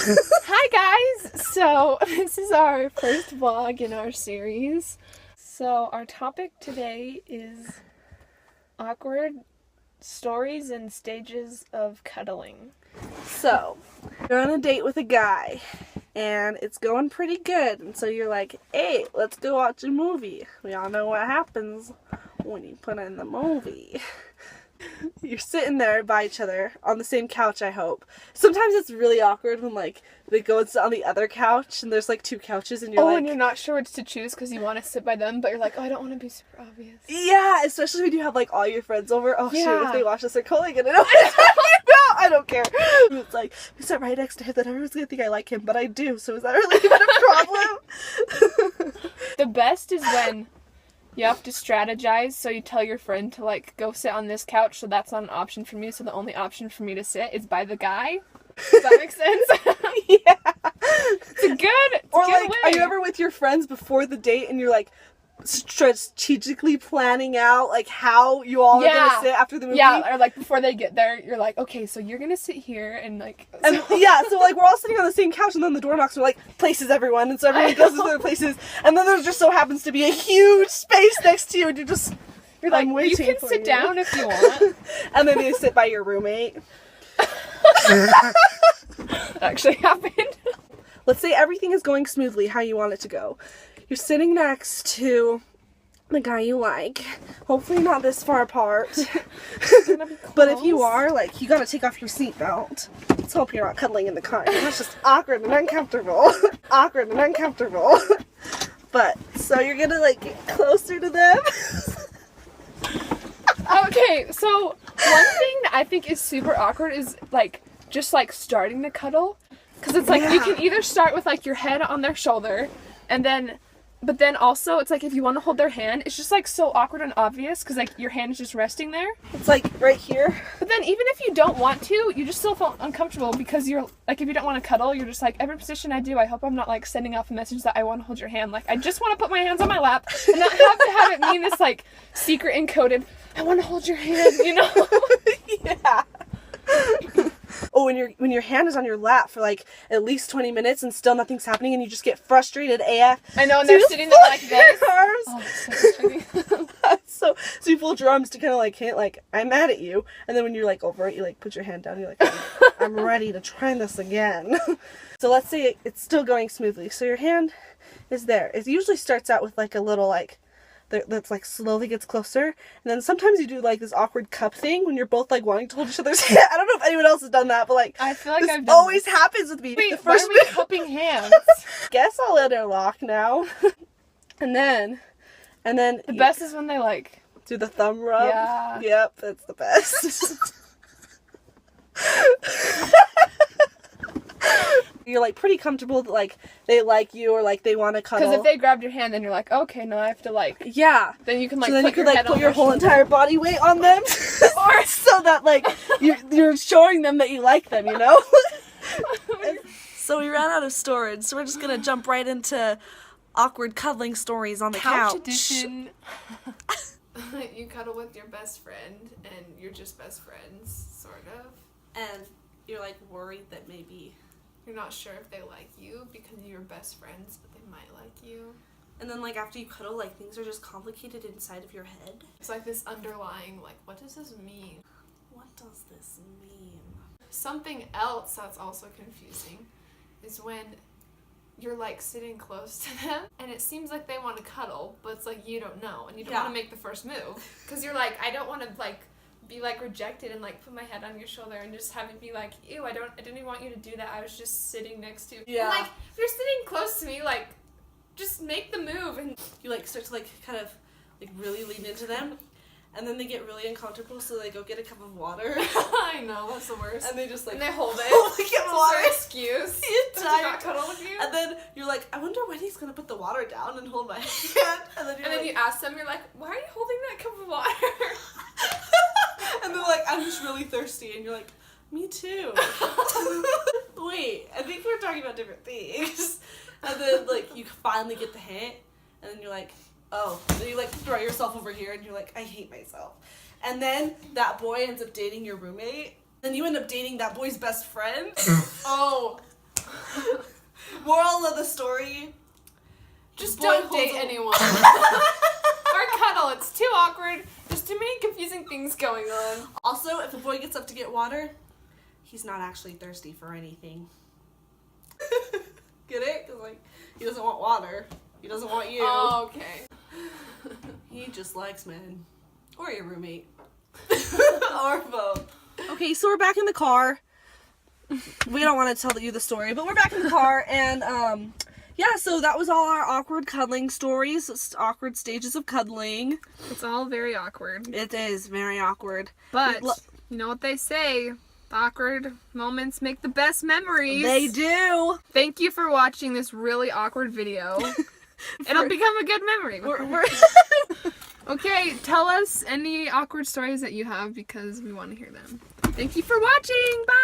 Hi guys! So, this is our first vlog in our series. So, our topic today is awkward stories and stages of cuddling. So, you're on a date with a guy, and it's going pretty good, and so you're like, hey, let's go watch a movie. We all know what happens when you put in the movie. You're sitting there by each other on the same couch, I hope. Sometimes it's really awkward when, like, they go and sit on the other couch, and there's, like, two couches, and you're like... and you're not sure which to choose because you want to sit by them, but you're like, oh, I don't want to be super obvious. Yeah, especially when you have, like, all your friends over. Oh, Yeah. shoot, if they watch this, they're calling it. I don't care. It's like, we sit right next to him, then everyone's gonna think I like him, but I do, so is that really even a problem? The best is when you have to strategize, so you tell your friend to, like, go sit on this couch, so that's not an option for me, so the only option for me to sit is by the guy. Does that make sense? Yeah. It's a good Or, good like, way. are you ever with your friends before the date, and you're, like, strategically planning out, like, how you all are gonna sit after the movie? Yeah, or, like, before they get there, you're like, okay, so you're gonna sit here, and, like... And, yeah, so, like, we're all sitting on the same couch, and then the door knocks, and we're like, places everyone, and so everyone goes to their places, and then there just so happens to be a huge space next to you, and you're like, I'm waiting you can for sit you. down if you want. And then they sit by your roommate. Actually happened. Let's say everything is going smoothly how you want it to go. You're sitting next to the guy you like. Hopefully not this far apart. But if you are, like, you gotta take off your seatbelt. Let's hope you're not cuddling in the car. That's just awkward and uncomfortable. Awkward and uncomfortable. But, so you're gonna, like, get closer to them. Okay, so one thing that I think is super awkward is, like, just, like, starting to cuddle. Because it's like, you can either start with, like, your head on their shoulder, and then... But then also, it's like, if you want to hold their hand, it's just, like, so awkward and obvious, because, like, your hand is just resting there. It's, like, right here. But then, even if you don't want to, you just still feel uncomfortable, because you're, like, if you don't want to cuddle, you're just like, every position I do, I hope I'm not, like, sending off a message that I want to hold your hand. Like, I just want to put my hands on my lap, and not have to have it mean this, like, secret encoded, I want to hold your hand, you know? Yeah. Oh, when your hand is on your lap for, like, at least 20 minutes and still nothing's happening and you just get frustrated AF. I know, and they're sitting there like this. Arms. Oh, it's so frustrating. so you fold your arms to kind of, like, hint, like, I'm mad at you. And then when you're, like, over it, you, like, put your hand down. You're like, I'm ready to try this again. So let's say it's still going smoothly. So your hand is there. It usually starts out with, like, a little, like, that's, like, slowly gets closer, and then sometimes you do, like, this awkward cup thing when you're both, like, wanting to hold each other's hand. I don't know if anyone else has done that, but, like, I feel like this I've done always happens with me. Wait, the first why are we cupping hands? Guess I'll interlock now. and then The best is when they, like... do the thumb rub. Yeah. Yep, that's the best. You're, like, pretty comfortable that, like, they like you or, like, they want to cuddle. Because if they grabbed your hand, then you're like, okay, now I have to, like... Yeah. Then you can, like, so then put you could, your like, head put on your their whole shoulder. entire body weight on them. Or so that, like, you're showing them that you like them, you know? So we ran out of storage, so we're just gonna jump right into awkward cuddling stories on the couch. Edition. You cuddle with your best friend, and you're just best friends, sort of. And you're, like, worried that maybe... You're not sure if they like you because you're best friends, but they might like you. And then, like, after you cuddle, like, things are just complicated inside of your head. It's like this underlying, like, what does this mean? What does this mean? Something else that's also confusing is when you're, like, sitting close to them, and it seems like they want to cuddle, but it's like you don't know, and you don't want to make the first move. Because you're like, I don't want to, like, be, like, rejected and, like, put my head on your shoulder and just have it be like, ew, I didn't even want you to do that, I was just sitting next to you. Yeah. And, like, if you're sitting close to me, like, just make the move. And You, like, start to, like, kind of, like, really lean into them, and then they get really uncomfortable, so they go get a cup of water. I know, that's the worst. And they just, like, and they hold it. hold the cup of water. It's their excuse to not cuddle with you. And then you're like, I wonder when he's gonna put the water down and hold my hand. And then, You ask them, you're like, why are you holding that cup of water? And they're like, I'm just really thirsty. And you're like, me too. Wait, I think we're talking about different things. And then, like, you finally get the hint, and then you're like, oh. Then you, like, throw yourself over here, and you're like, I hate myself. And then that boy ends up dating your roommate. Then you end up dating that boy's best friend. Oh. Moral of the story: just boy don't holds date a- anyone. Or cuddle. It's too awkward. There's too many confusing things going on. Also, if a boy gets up to get water, he's not actually thirsty for anything. Get it? Because, like, he doesn't want water. He doesn't want you. Oh, okay. He just likes men. Or your roommate. Or both. Okay, so we're back in the car. We don't want to tell you the story, but we're back in the car, and, yeah, so that was all our awkward cuddling stories. It's awkward stages of cuddling. It's all very awkward. It is very awkward. But, you know what they say? The awkward moments make the best memories. They do. Thank you for watching this really awkward video. It'll become a good memory. Okay, tell us any awkward stories that you have because we want to hear them. Thank you for watching. Bye!